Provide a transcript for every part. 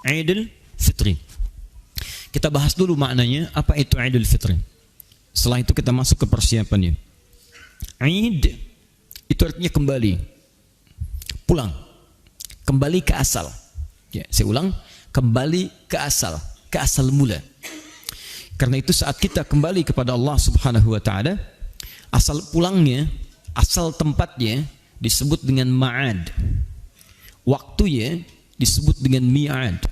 Idul Fitri. Kita bahas dulu maknanya, apa itu Idul Fitri. Setelah itu kita masuk ke persiapannya. Id itu artinya kembali, pulang, kembali ke asal. Ya, saya ulang, kembali ke asal mula. Karena itu saat kita kembali kepada Allah Subhanahu wa taala, asal pulangnya, asal tempatnya disebut dengan ma'ad. Waktunya disebut dengan mi'ad.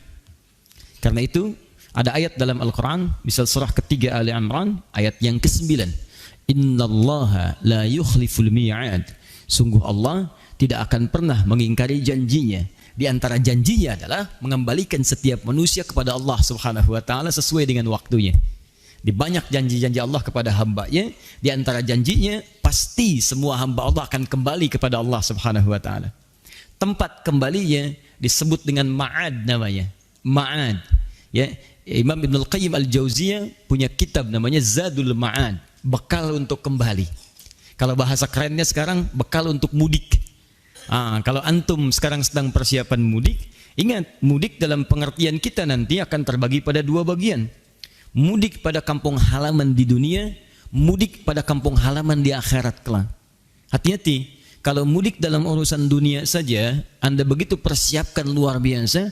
Karena itu ada ayat dalam Al-Quran, misal surah ketiga Ali Imran, ayat yang ke-9. Innallaha la yukhliful mi'ad. Sungguh Allah tidak akan pernah mengingkari janjinya. Di antara janjinya adalah mengembalikan setiap manusia kepada Allah Subhanahu wa taala sesuai dengan waktunya. Di banyak janji-janji Allah kepada hamba-Nya, di antara janjinya pasti semua hamba Allah akan kembali kepada Allah Subhanahu wa taala. Tempat kembalinya disebut dengan ma'ad namanya. Ma'ad. Ya, Imam Ibn Al-Qayyim Al-Jauziyah punya kitab namanya Zadul Ma'ad, bekal untuk kembali. Kalau bahasa kerennya sekarang, bekal untuk mudik. Kalau antum sekarang sedang persiapan mudik, ingat, mudik dalam pengertian kita nanti akan terbagi pada dua bagian. Mudik pada kampung halaman di dunia, mudik pada kampung halaman di akhirat kelak. Hati-hati, kalau mudik dalam urusan dunia saja, Anda begitu persiapkan luar biasa.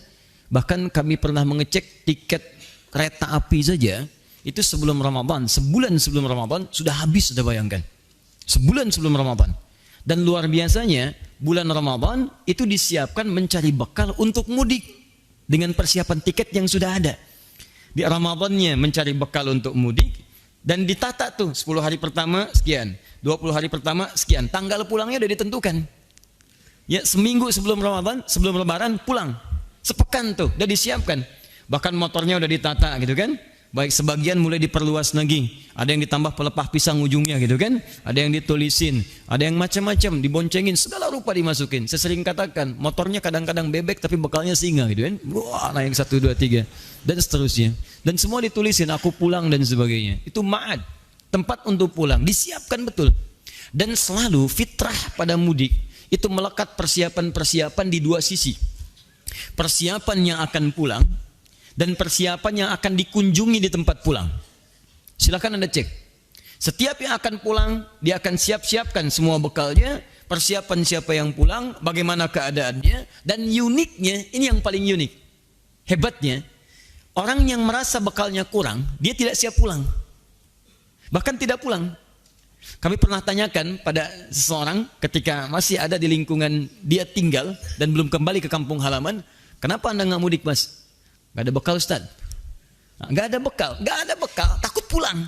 Bahkan kami pernah mengecek tiket kereta api saja, itu sebelum Ramadan, sebulan sebelum Ramadan sudah habis, sudah bayangkan. Sebulan sebelum Ramadan. Dan luar biasanya, bulan Ramadan itu disiapkan mencari bekal untuk mudik dengan persiapan tiket yang sudah ada. Di Ramadannya mencari bekal untuk mudik, dan ditata tuh 10 hari pertama sekian, 20 hari pertama sekian, tanggal pulangnya udah ditentukan. Ya, seminggu sebelum Ramadan, sebelum Lebaran pulang. Sepekan tuh udah disiapkan. Bahkan motornya udah ditata gitu kan. Baik, sebagian mulai diperluas lagi. Ada yang ditambah pelepah pisang ujungnya gitu kan. Ada yang ditulisin, ada yang macam-macam, diboncengin, segala rupa dimasukin. Saya sering katakan, motornya kadang-kadang bebek tapi bekalnya singa gitu kan. Wah, naik 1, 2, 3 dan seterusnya. Dan semua ditulisin, aku pulang dan sebagainya. Itu ma'ad, tempat untuk pulang, disiapkan betul. Dan selalu fitrah pada mudik itu melekat persiapan-persiapan di dua sisi. Persiapan yang akan pulang dan persiapan yang akan dikunjungi di tempat pulang. Silakan Anda cek. Setiap yang akan pulang, dia akan siap-siapkan semua bekalnya, persiapan siapa yang pulang, bagaimana keadaannya, dan uniknya, ini yang paling unik. Hebatnya, orang yang merasa bekalnya kurang, dia tidak siap pulang. Bahkan tidak pulang. Kami pernah tanyakan pada seseorang ketika masih ada di lingkungan dia tinggal dan belum kembali ke kampung halaman, kenapa Anda nggak mudik, Mas? Gak ada bekal, Ustaz. Gak ada bekal, takut pulang.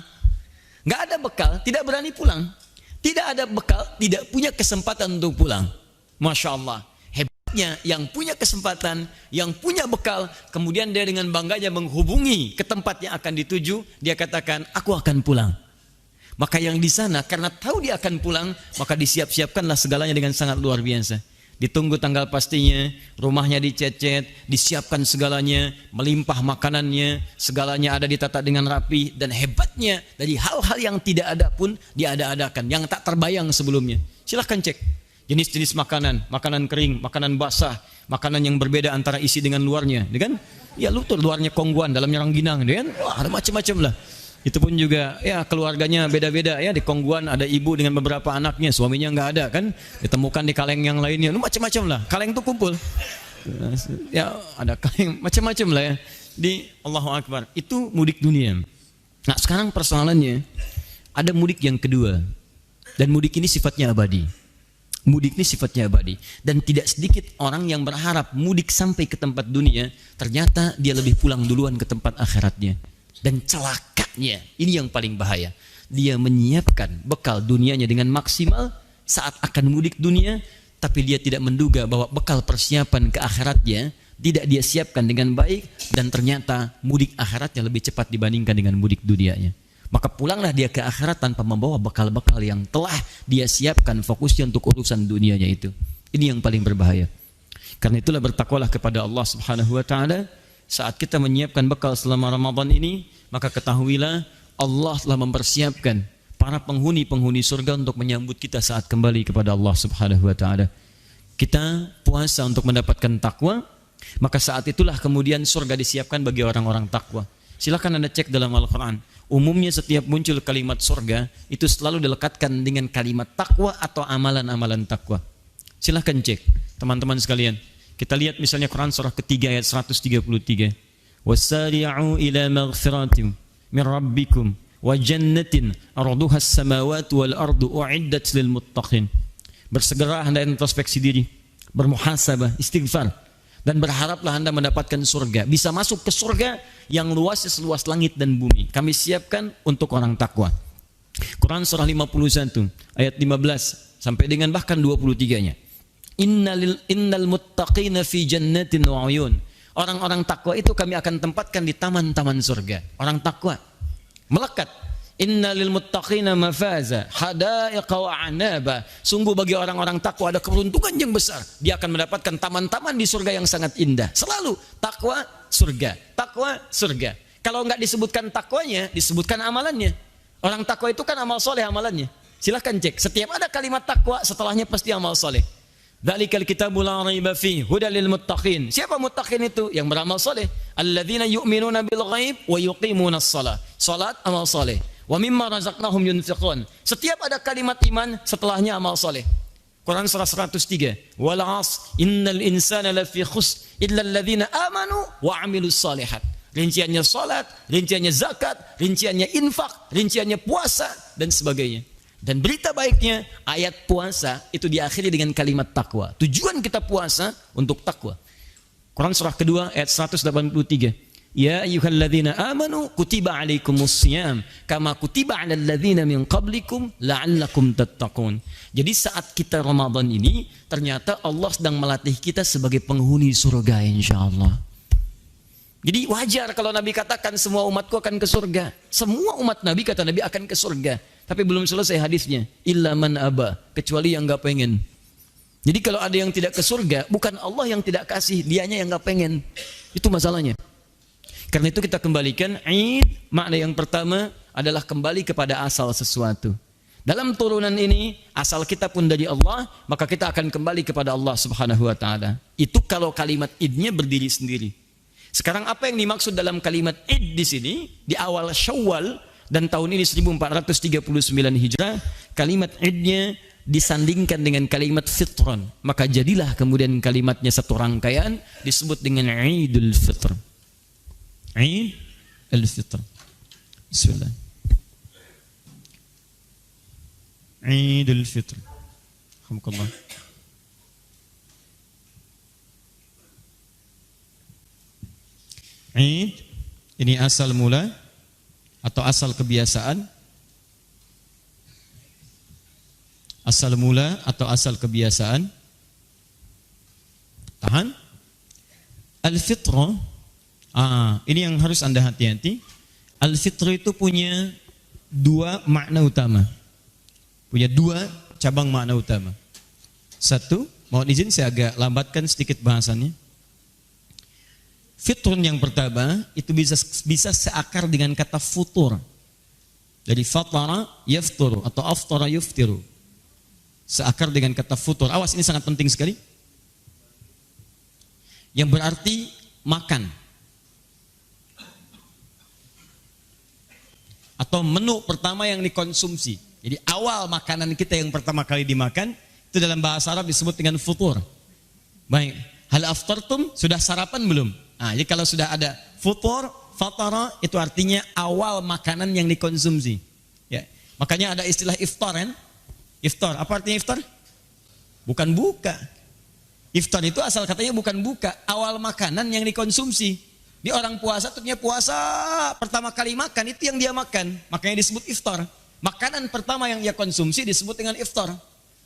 Gak ada bekal, tidak berani pulang. Tidak ada bekal, tidak punya kesempatan untuk pulang. Masya Allah, hebatnya yang punya kesempatan, yang punya bekal, kemudian dia dengan bangganya menghubungi ke tempat yang akan dituju, dia katakan, aku akan pulang. Maka yang di sana, karena tahu dia akan pulang, maka disiap-siapkanlah segalanya dengan sangat luar biasa. Ditunggu tanggal pastinya, rumahnya dicecet, disiapkan segalanya, melimpah makanannya, segalanya ada ditata dengan rapi, dan hebatnya dari hal-hal yang tidak ada pun diada-adakan, yang tak terbayang sebelumnya. Silahkan cek jenis-jenis makanan, makanan kering, makanan basah, makanan yang berbeda antara isi dengan luarnya, kan? Ya lutur, luarnya kongguan, dalamnya rangginang, kan? Wah, ada macam-macam lah. Itu pun juga ya keluarganya beda-beda ya, di Kongguan ada ibu dengan beberapa anaknya, suaminya nggak ada kan, ditemukan di kaleng yang lainnya, macam-macam lah, kaleng itu kumpul ya, ada kaleng macam-macam lah ya di Allahu Akbar. Itu mudik dunia. Nah sekarang persoalannya ada mudik yang kedua, dan mudik ini sifatnya abadi. Mudik ini sifatnya abadi, dan tidak sedikit orang yang berharap mudik sampai ke tempat dunia, ternyata dia lebih pulang duluan ke tempat akhiratnya. Dan celakanya, ini yang paling bahaya, dia menyiapkan bekal dunianya dengan maksimal saat akan mudik dunia, tapi dia tidak menduga bahwa bekal persiapan ke akhiratnya tidak dia siapkan dengan baik, dan ternyata mudik akhiratnya lebih cepat dibandingkan dengan mudik dunianya. Maka pulanglah dia ke akhirat tanpa membawa bekal-bekal yang telah dia siapkan, fokusnya untuk urusan dunianya itu. Ini yang paling berbahaya. Karena itulah bertakwalah kepada Allah Subhanahu wa taala. Saat kita menyiapkan bekal selama Ramadan ini, maka ketahuilah Allah telah mempersiapkan para penghuni-penghuni surga untuk menyambut kita saat kembali kepada Allah Subhanahu wa taala. Kita puasa untuk mendapatkan takwa, Maka saat itulah kemudian surga disiapkan bagi orang-orang takwa. Silakan Anda cek dalam Al-Quran. Umumnya setiap muncul kalimat surga, itu selalu dilekatkan dengan kalimat takwa atau amalan-amalan takwa. Silakan cek, teman-teman sekalian. Kita lihat misalnya Quran surah ketiga ayat 133. Wasari'u ila maghfiratim min rabbikum wa jannatin arduha as-samawati wal ardu u'iddat lil muttaqin. Bersegera Anda introspeksi diri, bermuhasabah, istighfar, dan berharaplah Anda mendapatkan surga. Bisa masuk ke surga yang luasnya seluas langit dan bumi. Kami siapkan untuk orang takwa. Quran surah 51 ayat 15 sampai dengan bahkan 23-nya. Innal muttaqina fi jannatin wa uyun. Orang-orang takwa itu kami akan tempatkan di taman-taman surga. Orang takwa melekat. Innalil muttaqina mafaza hadaiqa wa anaba. Sungguh bagi orang-orang takwa ada keberuntungan yang besar. Dia akan mendapatkan taman-taman di surga yang sangat indah. Selalu takwa surga, takwa surga. Kalau enggak disebutkan takwanya, disebutkan amalannya. Orang takwa itu kan amal soleh amalannya. Silahkan cek. Setiap ada kalimat takwa, setelahnya pasti amal soleh. Dzalikal kitabu la raiba fihi hudal lil muttaqin. Siapa muttaqin itu? Yang beramal soleh. Alladzina yu'minuna bil ghaib wa yuqimunas shalah. Salat amal soleh. Wa mimma razaqnahum yunfiqun. Setiap ada kalimat iman, setelahnya amal soleh. Quran surah 103. Wal 'asr innal insana lafi khusr illa alladzina amanu wa 'amilus shalihat. Rinciannya salat, rinciannya zakat, rinciannya infak, rinciannya puasa dan sebagainya. Dan berita baiknya, ayat puasa itu diakhiri dengan kalimat takwa. Tujuan kita puasa untuk takwa. Quran surah kedua ayat 183. Ya ayyuhalladzina amanu kutiba alaikumusiyam kama kutiba alal ladzina min qablikum la'allakum tattaqun. Jadi saat kita Ramadan ini ternyata Allah sedang melatih kita sebagai penghuni surga insyaallah. Jadi wajar kalau Nabi katakan semua umatku akan ke surga. Semua umat Nabi kata Nabi akan ke surga. Tapi belum selesai hadisnya. Illa man aba, kecuali yang enggak pengen. Jadi kalau ada yang tidak ke surga, bukan Allah yang tidak kasih, dianya yang enggak pengen. Itu masalahnya. Karena itu kita kembalikan Id, makna yang pertama adalah kembali kepada asal sesuatu. Dalam turunan ini, asal kita pun dari Allah, maka kita akan kembali kepada Allah Subhanahu wa taala. Itu kalau kalimat Idnya berdiri sendiri. Sekarang apa yang dimaksud dalam kalimat Id di sini? Di awal Syawal dan tahun ini 1439 Hijrah, kalimat Idnya disandingkan dengan kalimat Fitron. Maka jadilah kemudian kalimatnya satu rangkaian disebut dengan Idul Fitr. Eid al-Fitr. Bismillah. Eid al-Fitr. Alhamdulillah. Eid ini asal mula atau asal kebiasaan. Asal mula atau asal kebiasaan. Tahan. Al-Fitrah. Ini yang harus Anda hati-hati. Al-Fitrah itu punya dua makna utama. Punya dua cabang makna utama. Satu, mohon izin saya agak lambatkan sedikit bahasannya. Fitrun yang pertama itu bisa seakar dengan kata futur. Dari fatara yafturu atau aftara yuftiru. Seakar dengan kata futur. Awas, ini sangat penting sekali. Yang berarti makan. Atau menu pertama yang dikonsumsi. Jadi awal makanan kita yang pertama kali dimakan itu dalam bahasa Arab disebut dengan futur. Baik, hal aftartum, sudah sarapan belum? Jadi kalau sudah ada futur, fatara itu artinya awal makanan yang dikonsumsi. Ya, makanya ada istilah iftar kan? Iftar, apa artinya iftar? Bukan buka. Iftar itu asal katanya bukan buka, awal makanan yang dikonsumsi. Di orang puasa, tentunya puasa pertama kali makan itu yang dia makan, makanya disebut iftar. Makanan pertama yang dia konsumsi disebut dengan iftar.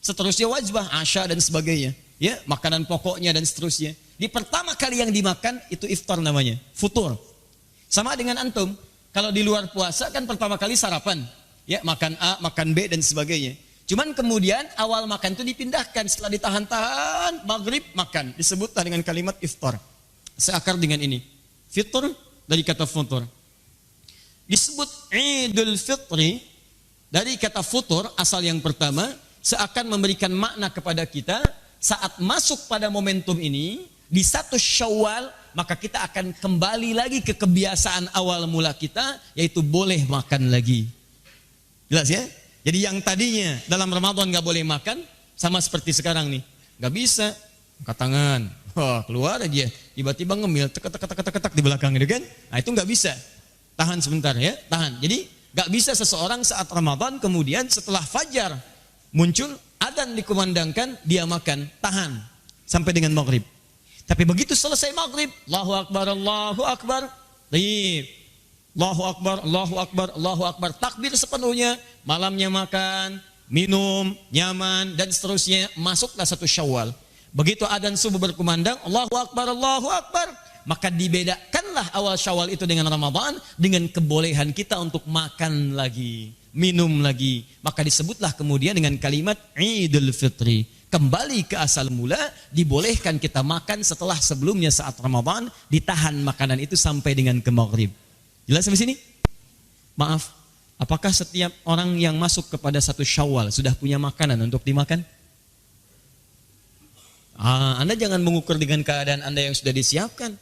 Seterusnya wajbah, asya dan sebagainya. Ya, makanan pokoknya dan seterusnya. Di pertama kali yang dimakan itu iftar namanya, futur. Sama dengan antum, kalau di luar puasa kan pertama kali sarapan, ya makan A, makan B dan sebagainya. Cuman kemudian awal makan itu dipindahkan setelah ditahan-tahan maghrib makan, disebutlah dengan kalimat iftar. Seakar dengan ini. Fitr dari kata futur. Disebut Idul Fitri dari kata futur asal yang pertama seakan memberikan makna kepada kita saat masuk pada momentum ini di 1 Syawal, maka kita akan kembali lagi ke kebiasaan awal mula kita, yaitu boleh makan lagi. Jelas ya? Jadi yang tadinya dalam Ramadan gak boleh makan, sama seperti sekarang nih, gak bisa, angkat tangan, wah keluar aja, tiba-tiba ngemil, tek di belakang gitu kan? Nah itu gak bisa, tahan sebentar ya, tahan. Jadi gak bisa seseorang saat Ramadan kemudian setelah fajar muncul, adzan dikumandangkan, dia makan, tahan sampai dengan maghrib. Tapi begitu selesai maghrib, Allahu Akbar, Allahu Akbar, Allahu Akbar, Allahu Akbar, Allahu Akbar, takbir sepenuhnya, malamnya makan, minum, nyaman, dan seterusnya, masuklah 1 Syawal. Begitu adzan subuh berkumandang, Allahu Akbar, Allahu Akbar, maka dibedakanlah awal Syawal itu dengan Ramadan, dengan kebolehan kita untuk makan lagi, minum lagi. Maka disebutlah kemudian dengan kalimat Idul Fitri. Kembali ke asal mula, dibolehkan kita makan setelah sebelumnya saat Ramadan, ditahan makanan itu sampai dengan ke maghrib. Jelas sampai sini? Maaf, apakah setiap orang yang masuk kepada 1 Syawal sudah punya makanan untuk dimakan? Anda jangan mengukur dengan keadaan Anda yang sudah disiapkan.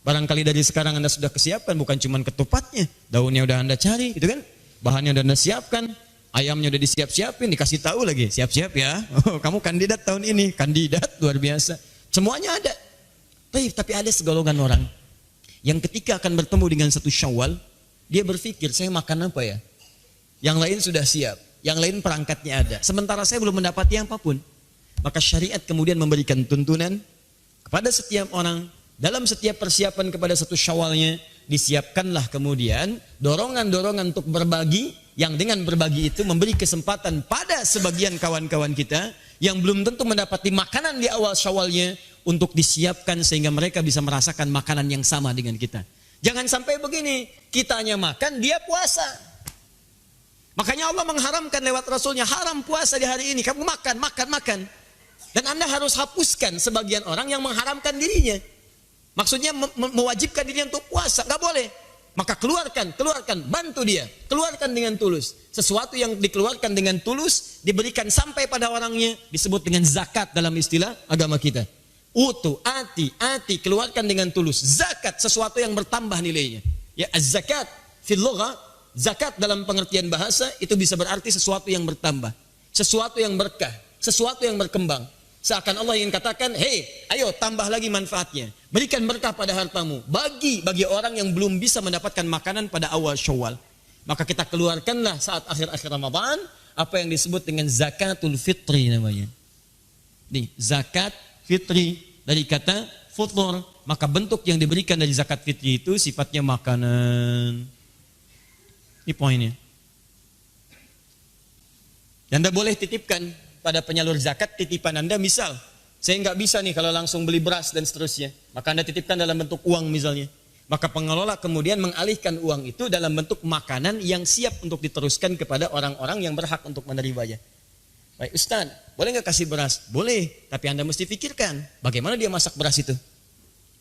Barangkali dari sekarang Anda sudah kesiapkan, bukan cuma ketupatnya, daunnya udah Anda cari, gitu kan? Bahannya udah Anda siapkan, ayamnya udah disiap-siapin, dikasih tahu lagi, siap-siap ya. Oh, kamu kandidat tahun ini, kandidat luar biasa. Semuanya ada. Tapi ada segolongan orang yang ketika akan bertemu dengan 1 Syawal, dia berpikir, saya makan apa ya? Yang lain sudah siap, yang lain perangkatnya ada. Sementara saya belum mendapati apapun. Maka syariat kemudian memberikan tuntunan kepada setiap orang, dalam setiap persiapan kepada 1 Syawalnya, disiapkanlah kemudian dorongan-dorongan untuk berbagi, yang dengan berbagi itu memberi kesempatan pada sebagian kawan-kawan kita yang belum tentu mendapati makanan di awal Syawalnya, untuk disiapkan sehingga mereka bisa merasakan makanan yang sama dengan kita. Jangan sampai begini, kitanya makan, dia puasa. Makanya Allah mengharamkan lewat Rasulnya, haram puasa di hari ini, kamu makan. Dan Anda harus hapuskan sebagian orang yang mengharamkan dirinya. Maksudnya mewajibkan dirinya untuk puasa, gak boleh. Maka keluarkan, bantu dia, keluarkan dengan tulus. Sesuatu yang dikeluarkan dengan tulus, diberikan sampai pada orangnya, disebut dengan zakat dalam istilah agama kita. Ati, keluarkan dengan tulus. Zakat, sesuatu yang bertambah nilainya. Ya, az-zakat fil lugha, zakat dalam pengertian bahasa itu bisa berarti sesuatu yang bertambah, sesuatu yang berkah, sesuatu yang berkembang. Seakan Allah ingin katakan, hei, ayo tambah lagi manfaatnya. Berikan berkah pada hartamu. Bagi orang yang belum bisa mendapatkan makanan pada awal Syawal. Maka kita keluarkanlah saat akhir-akhir Ramadan apa yang disebut dengan zakatul fitri namanya. Nih, zakat fitri dari kata futur. Maka bentuk yang diberikan dari zakat fitri itu sifatnya makanan. Ini poinnya. Dan Anda boleh titipkan pada penyalur zakat titipan Anda, misal saya nggak bisa nih kalau langsung beli beras dan seterusnya, maka Anda titipkan dalam bentuk uang misalnya, maka pengelola kemudian mengalihkan uang itu dalam bentuk makanan yang siap untuk diteruskan kepada orang-orang yang berhak untuk menerimanya. Baik Ustaz, boleh nggak kasih beras? Boleh, tapi Anda mesti pikirkan bagaimana dia masak beras itu.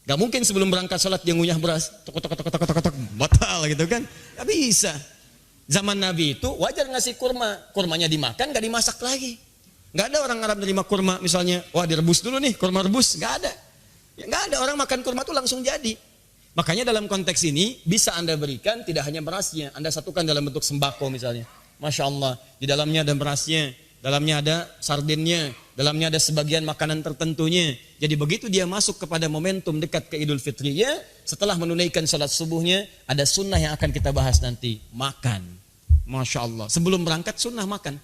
Gak mungkin sebelum berangkat sholat dia ngunyah beras, tok batal gitu kan? Gak bisa. Zaman Nabi itu wajar ngasih kurma, kurmanya dimakan gak dimasak lagi. Gak ada orang Arab nerima kurma misalnya, wah direbus dulu nih, kurma rebus, gak ada. Ya, gak ada, orang makan kurma itu langsung jadi. Makanya dalam konteks ini bisa Anda berikan tidak hanya berasnya, Anda satukan dalam bentuk sembako misalnya. Masya Allah, di dalamnya ada berasnya, dalamnya ada sardennya, dalamnya ada sebagian makanan tertentunya. Jadi begitu dia masuk kepada momentum dekat ke Idul Fitrinya, setelah menunaikan salat subuhnya, ada sunnah yang akan kita bahas nanti, makan. Masya Allah, sebelum berangkat sunnah makan.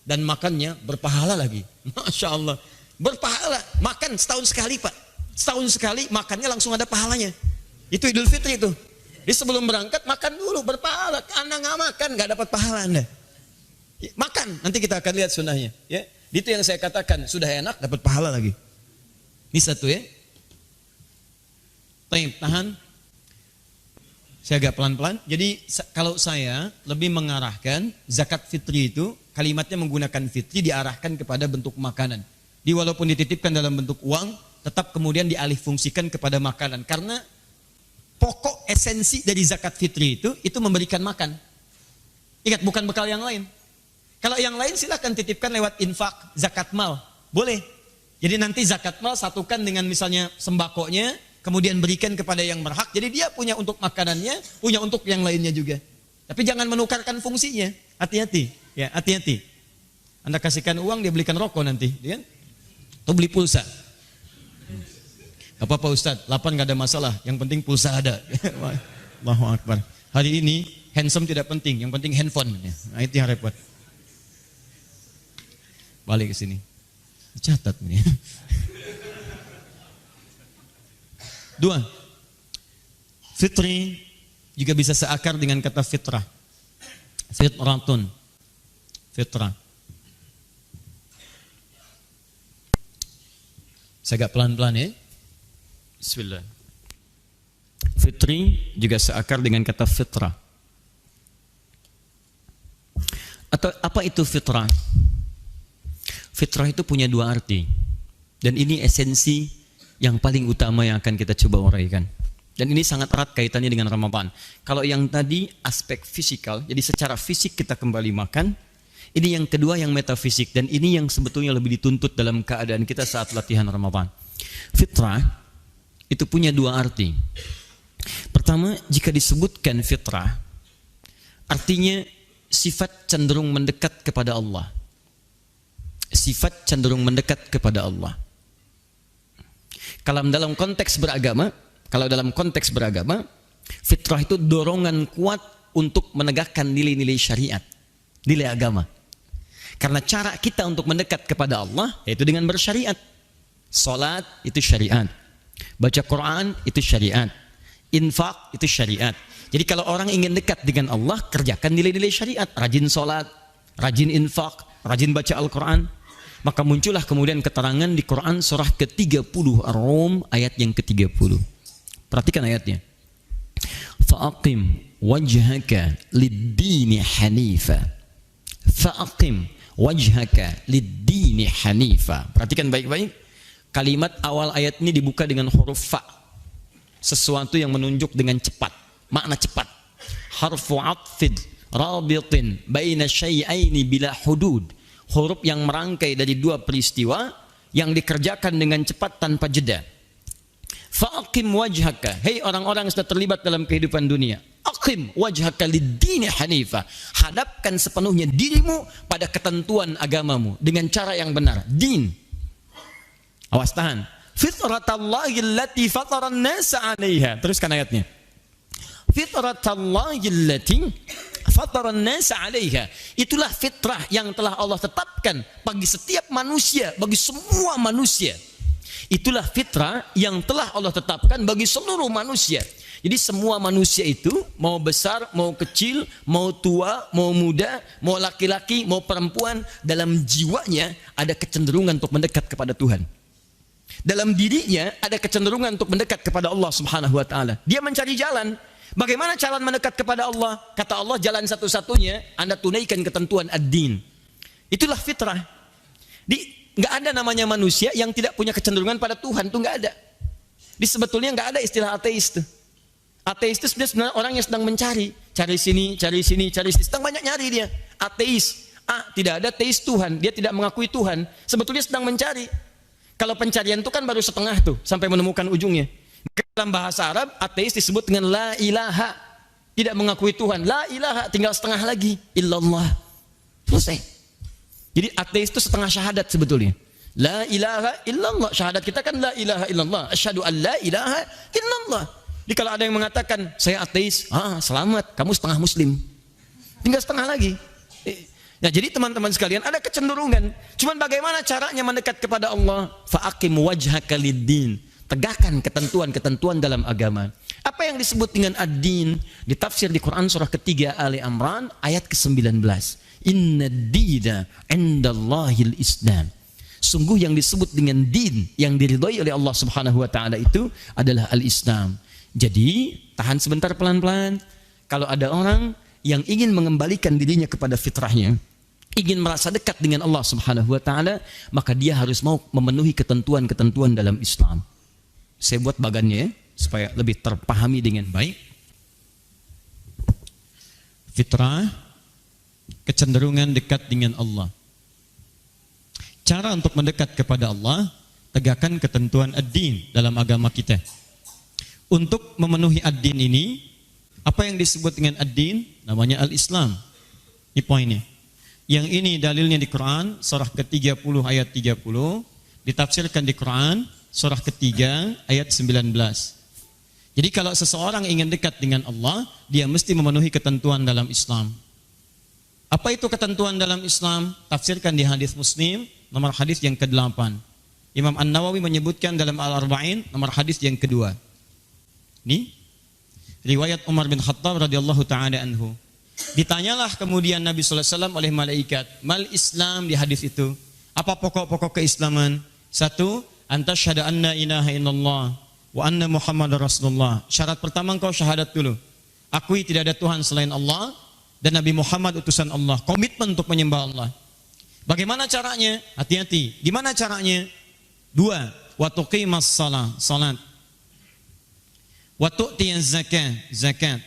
Dan makannya berpahala lagi. Masya Allah. Berpahala. Makan setahun sekali Pak. Setahun sekali makannya langsung ada pahalanya. Itu Idul Fitri itu. Jadi sebelum berangkat makan dulu berpahala. Anda nggak makan nggak dapat pahala Anda. Makan. Nanti kita akan lihat sunnahnya. Ya. Itu yang saya katakan. Sudah enak dapat pahala lagi. Ini satu ya. Tahan. Saya agak pelan-pelan. Jadi kalau saya lebih mengarahkan zakat fitri itu, kalimatnya menggunakan fitri diarahkan kepada bentuk makanan. Walaupun dititipkan dalam bentuk uang, tetap kemudian dialih fungsikan kepada makanan. Karena pokok esensi dari zakat fitri itu memberikan makan. Ingat, bukan bekal yang lain. Kalau yang lain silahkan titipkan lewat infak, zakat mal. Boleh. Jadi nanti zakat mal satukan dengan misalnya sembakonya, kemudian berikan kepada yang berhak. Jadi dia punya untuk makanannya, punya untuk yang lainnya juga. Tapi jangan menukarkan fungsinya. Hati-hati, ya hati-hati. Anda kasihkan uang, dia belikan rokok nanti, kan? Atau beli pulsa. Gak apa-apa Ustaz, 8 gak ada masalah. Yang penting pulsa ada. Allahu Akbar. Hari ini handsome tidak penting, yang penting handphone. Nah, itu yang repot. Balik ke sini. Catat ini. 2. Fitri juga bisa seakar dengan kata fitrah. Fitratun. Fitrah. Saya agak pelan-pelan ya. Bismillah. Fitri juga seakar dengan kata fitrah. Atau apa itu fitrah? Fitrah itu punya 2 arti. Dan ini esensi yang paling utama yang akan kita coba uraikan. Dan ini sangat erat kaitannya dengan Ramadan. Kalau yang tadi aspek fisikal, jadi secara fisik kita kembali makan. Ini yang kedua yang metafisik. Dan ini yang sebetulnya lebih dituntut dalam keadaan kita saat latihan Ramadan. Fitrah itu punya 2 arti. Pertama, jika disebutkan fitrah, artinya sifat cenderung mendekat kepada Allah. Sifat cenderung mendekat kepada Allah. Kalau dalam konteks beragama, fitrah itu dorongan kuat untuk menegakkan nilai-nilai syariat, nilai agama. Karena cara kita untuk mendekat kepada Allah yaitu dengan bersyariat. Salat itu syariat. Baca Quran itu syariat. Infak itu syariat. Jadi kalau orang ingin dekat dengan Allah, kerjakan nilai-nilai syariat. Rajin salat, rajin infak, rajin baca Al-Quran. Maka muncullah kemudian keterangan di Quran surah ke-30 Ar-Rum ayat yang ke-30. Perhatikan ayatnya. Fa'aqim wajhaka lid-dini hanifa. Fa'aqim wajhaka lid-dini hanifa. Perhatikan baik-baik. Kalimat awal ayat ini dibuka dengan huruf fa. Sesuatu yang menunjuk dengan cepat. Makna cepat. Harfu atfid rabitin baina syai'aini bila hudud. Huruf yang merangkai dari 2 peristiwa yang dikerjakan dengan cepat tanpa jeda. Fa'aqim wajhaka. Hei orang-orang yang sudah terlibat dalam kehidupan dunia. Aqim wajhaka lid-dini hanifa. Hadapkan sepenuhnya dirimu pada ketentuan agamamu dengan cara yang benar. Din. Awas tahan. Fitratallahi allati fataran nasa 'alaiha. Teruskan ayatnya. Fitratallahi allati fataran nasa 'alaiha. Itulah fitrah yang telah Allah tetapkan bagi setiap manusia, bagi semua manusia. Itulah fitrah yang telah Allah tetapkan bagi seluruh manusia. Jadi semua manusia itu, mau besar, mau kecil, mau tua, mau muda, mau laki-laki, mau perempuan, dalam jiwanya ada kecenderungan untuk mendekat kepada Tuhan. Dalam dirinya ada kecenderungan untuk mendekat kepada Allah Subhanahu wa taala. Dia mencari jalan. Bagaimana cara mendekat kepada Allah? Kata Allah, jalan satu-satunya Anda tunaikan ketentuan ad-din. Itulah fitrah. Nggak ada namanya manusia yang tidak punya kecenderungan pada Tuhan, itu nggak ada. Sebetulnya nggak ada istilah ateis itu. Ateis itu sebenarnya orang yang sedang mencari, cari sini, cari sini, cari sini, sedang banyak nyari dia. Ateis, tidak ada teis Tuhan, dia tidak mengakui Tuhan. Sebetulnya sedang mencari. Kalau pencarian itu kan baru setengah tuh sampai menemukan ujungnya. Dalam bahasa Arab, ateis disebut dengan la ilaha, tidak mengakui Tuhan. La ilaha, tinggal setengah lagi, illallah. Selesai. Jadi ateis itu setengah syahadat sebetulnya. La ilaha illallah. Syahadat kita kan la ilaha illallah. Asyhadu an la ilaha illallah. Jadi kalau ada yang mengatakan saya ateis, selamat, kamu setengah muslim. Tinggal setengah lagi. Nah, jadi teman-teman sekalian ada kecenderungan. Cuman bagaimana caranya mendekat kepada Allah? Fa'aqim wajhaka lid-din. Tegakkan ketentuan-ketentuan dalam agama. Apa yang disebut dengan ad-din? Ditafsir di Quran surah ketiga Ali Imran ayat ke-19. Inna dina indallahil Islam. Sungguh yang disebut dengan din yang diridhai oleh Allah Subhanahu wa taala itu adalah al-Islam. Jadi, tahan sebentar pelan-pelan. Kalau ada orang yang ingin mengembalikan dirinya kepada fitrahnya, ingin merasa dekat dengan Allah Subhanahu wa taala, maka dia harus mau memenuhi ketentuan-ketentuan dalam Islam. Saya buat bagannya supaya lebih terpahami dengan baik. Fitrah, kecenderungan dekat dengan Allah. Cara untuk mendekat kepada Allah tegakkan ketentuan ad-din dalam agama kita. Untuk memenuhi ad-din ini, apa yang disebut dengan ad-din? Namanya al-Islam. Ini poinnya. Yang ini dalilnya di Quran, surah ke-30 ayat 30, ditafsirkan di Quran, surah ketiga ayat 19. Jadi kalau seseorang ingin dekat dengan Allah, dia mesti memenuhi ketentuan dalam Islam. Apa itu ketentuan dalam Islam? Tafsirkan di hadis Muslim, nomor hadis yang ke-8. Imam An-Nawawi menyebutkan dalam Al-Arba'in, nomor hadis yang kedua. Ini riwayat Umar bin Khattab radhiyallahu taala anhu. Ditanyalah kemudian Nabi sallallahu alaihi wasallam oleh malaikat, "Mal Islam?" di hadis itu. Apa pokok-pokok keislaman? Satu, antasyhadu anna ilaha illallah wa anna Muhammadar Rasulullah. Syarat pertama engkau syahadat dulu. Akui tidak ada Tuhan selain Allah dan Nabi Muhammad utusan Allah. Komitmen untuk menyembah Allah. Bagaimana caranya? Hati-hati. Gimana caranya? Dua, wa tuqimas salat. Wa tu'tiyaz zakat.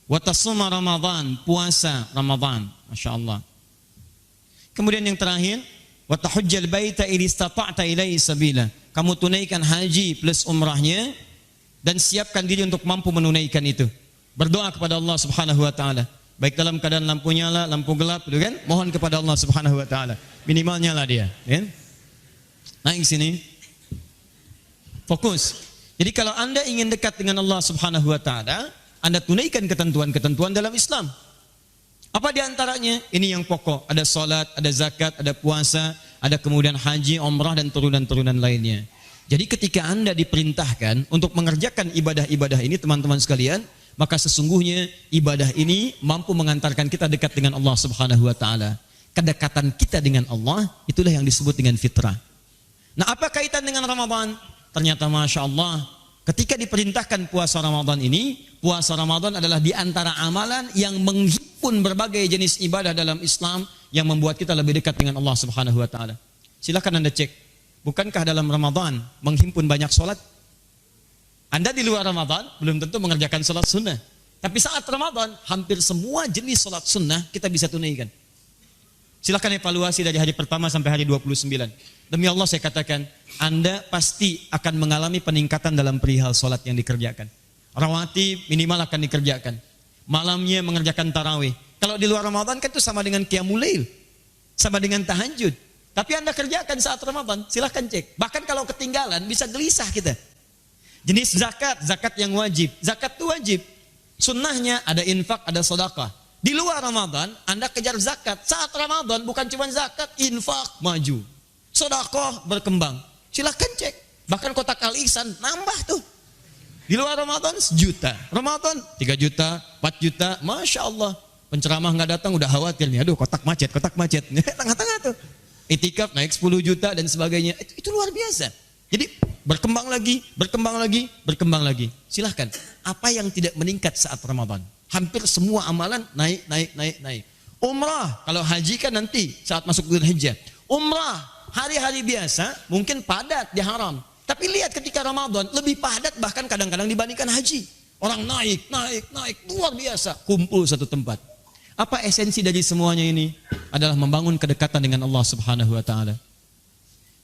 Wa tasuma Ramadan, puasa Ramadan. Masya Allah. Kemudian yang terakhir, wa tahujjal baita in istata'ta ilaihi sabila. Kamu tunaikan haji plus umrahnya dan siapkan diri untuk mampu menunaikan itu. Berdoa kepada Allah Subhanahu wa taala. Baik dalam keadaan lampu nyala, lampu gelap, gitu kan? Mohon kepada Allah Subhanahu wa taala. Minimal nyala dia, kan? Naik sini. Fokus. Jadi kalau Anda ingin dekat dengan Allah Subhanahu wa taala, Anda tunaikan ketentuan-ketentuan dalam Islam. Apa di antaranya? Ini yang pokok. Ada salat, ada zakat, ada puasa, ada kemudian haji, umrah dan turunan-turunan lainnya. Jadi ketika Anda diperintahkan untuk mengerjakan ibadah-ibadah ini, teman-teman sekalian, maka sesungguhnya ibadah ini mampu mengantarkan kita dekat dengan Allah Subhanahu wa taala. Kedekatan kita dengan Allah itulah yang disebut dengan fitrah. Nah, apa kaitan dengan Ramadan? Ternyata Masya Allah, ketika diperintahkan puasa Ramadan ini, puasa Ramadan adalah di antara amalan yang menghimpun berbagai jenis ibadah dalam Islam yang membuat kita lebih dekat dengan Allah Subhanahu wa taala. Silakan Anda cek, bukankah dalam Ramadan menghimpun banyak sholat? Anda di luar Ramadan belum tentu mengerjakan sholat sunnah, tapi saat Ramadan hampir semua jenis sholat sunnah kita bisa tunaikan. Silakan evaluasi dari hari pertama sampai hari 29. Demi Allah saya katakan, Anda pasti akan mengalami peningkatan dalam perihal sholat yang dikerjakan. Rawatib minimal akan dikerjakan. Malamnya mengerjakan tarawih. Kalau di luar Ramadan kan itu sama dengan qiyamul lail, sama dengan tahajud. Tapi Anda kerjakan saat Ramadan, silahkan cek. Bahkan kalau ketinggalan bisa gelisah kita. Jenis zakat, zakat yang wajib. Zakat itu wajib. Sunnahnya ada infak, ada sedekah. Di luar Ramadan, Anda kejar zakat. Saat Ramadan bukan cuma zakat, infak maju. Sedekah berkembang. Silahkan cek. Bahkan kotak Al-Ihsan nambah tuh. Di luar Ramadan 1 juta. Ramadan 3 juta, 4 juta. Masya Allah. Penceramah nggak datang udah khawatir nih. Aduh kotak macet. Tengah-tengah tuh. Itikaf naik 10 juta dan sebagainya. Itu luar biasa. Jadi berkembang lagi. Silahkan. Apa yang tidak meningkat saat Ramadan? Hampir semua amalan naik. Umrah. Kalau haji kan nanti saat masuk Dzulhijjah. Umrah. Hari-hari biasa mungkin padat di haram. Tapi lihat ketika Ramadan lebih padat bahkan kadang-kadang dibandingkan haji. Orang naik. Luar biasa. Kumpul satu tempat. Apa esensi dari semuanya ini? Adalah membangun kedekatan dengan Allah Subhanahu wa taala.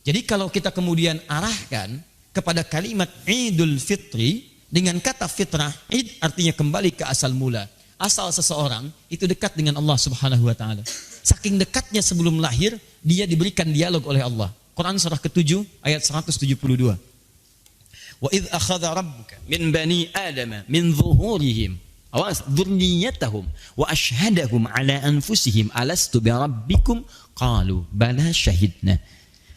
Jadi kalau kita kemudian arahkan kepada kalimat Idul Fitri dengan kata fitrah, id artinya kembali ke asal mula. Asal seseorang itu dekat dengan Allah Subhanahu wa taala. Saking dekatnya sebelum lahir, dia diberikan dialog oleh Allah. Quran surah ke-7 ayat 172. Wa idh akhadha rabbuka min bani Adama min zuhurihim awas dzurriyyatahum wa ashhadahum ala anfusihim alastu bi rabbikum qalu bala syahidna.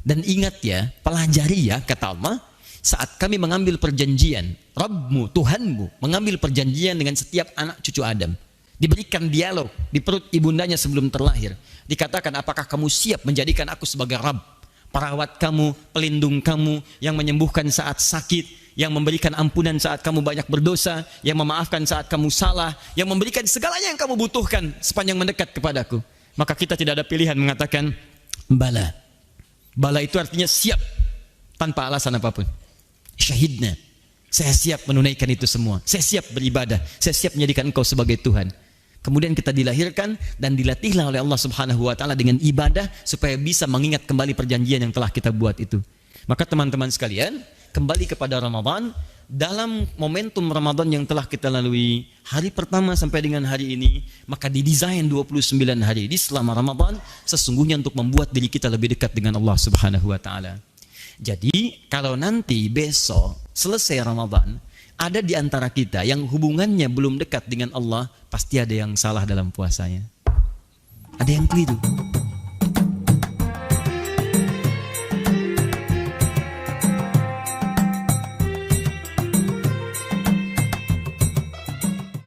Dan ingat ya, pelajari ya kata Allah, saat kami mengambil perjanjian, Rabbmu, Tuhanmu mengambil perjanjian dengan setiap anak cucu Adam. Diberikan dialog di perut ibundanya sebelum terlahir. Dikatakan, apakah kamu siap menjadikan aku sebagai Rabb? Perawat kamu, pelindung kamu, yang menyembuhkan saat sakit, yang memberikan ampunan saat kamu banyak berdosa, yang memaafkan saat kamu salah, yang memberikan segalanya yang kamu butuhkan sepanjang mendekat kepadaku. Maka kita tidak ada pilihan mengatakan, bala. Bala itu artinya siap, tanpa alasan apapun. Syahidna, saya siap menunaikan itu semua. Saya siap beribadah, saya siap menjadikan engkau sebagai Tuhan. Kemudian kita dilahirkan dan dilatihlah oleh Allah Subhanahu wa taala dengan ibadah supaya bisa mengingat kembali perjanjian yang telah kita buat itu. Maka teman-teman sekalian, kembali kepada Ramadan, dalam momentum Ramadan yang telah kita lalui, hari pertama sampai dengan hari ini, maka didesain 29 hari di selama Ramadan sesungguhnya untuk membuat diri kita lebih dekat dengan Allah Subhanahu wa taala. Jadi, kalau nanti besok selesai Ramadan, ada di antara kita yang hubungannya belum dekat dengan Allah, pasti ada yang salah dalam puasanya. Ada yang keliru.